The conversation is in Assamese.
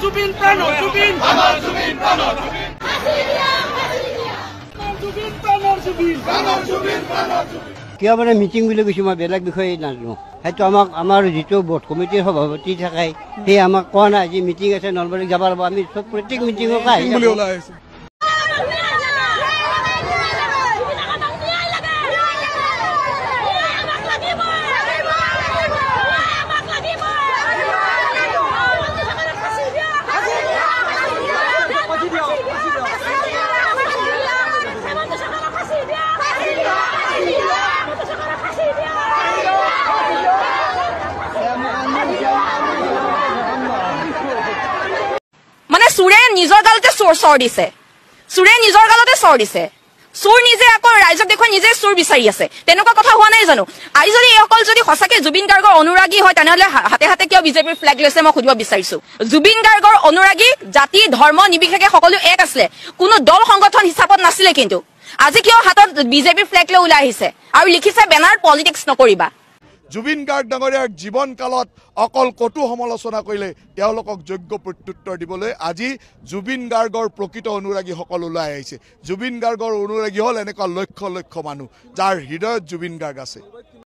জুবিন প্রাণ জুবিন আমার জুবিন প্রাণ জুবিন প্রাণ জুবিন কিয় মানে মিটিং বুলি কৈছোঁ মই বেলেগ বিষয়ে নাজানো সেইটো আমাৰ যিটো বোৰ্ড কমিটিৰ সভাপতি থাকে সেই আমাক কোৱা নাই যে মিটিং আছে নলবাৰীত যাব লাগিব আমি চব প্ৰত্যেক মিটিঙক আহিছোঁ মানে চুৰে নিজৰ গালতে চৰ দিছে চুৰে নিজৰ গালতে চৰ দিছে চুৰ নিজে আকৌ ৰাইজক দেখুৱাই নিজে চুৰ বিচাৰি আছে তেনেকুৱা কথা হোৱা নাই জানো আজি যদি এইসকল যদি সঁচাকে জুবিন গাৰ্গৰ অনুৰাগী হয় তেনেহলে হাতে হাতে কিয় বিজেপিৰ ফ্লেগ লৈছে মই সুধিব বিচাৰিছো জুবিন গাৰ্গৰ অনুৰাগী জাতি ধৰ্ম নিৰ্বিশেষে সকলো এক আছিলে কোনো দল সংগঠন হিচাপত নাছিলে কিন্তু আজি কিয় হাতত বিজেপিৰ ফ্লেগ লৈ ওলাই আহিছে আৰু লিখিছে বেনাৰ পলিটিক্স নকৰিবা জুবিন গাৰ্গ ডাঙৰীয়াৰ জীৱন কালত অকল কটু সমালোচনা কৰিলে তেওঁলোকক যোগ্য প্ৰত্যুত্তৰ দিবলৈ আজি জুবিন গাৰ্গৰ প্ৰকৃত অনুৰাগীসকল ওলাই আহিছে জুবিন গাৰ্গৰ অনুৰাগী হ'ল এনেকুৱা লক্ষ লক্ষ মানুহ যাৰ হৃদয়ত জুবিন গাৰ্গ আছে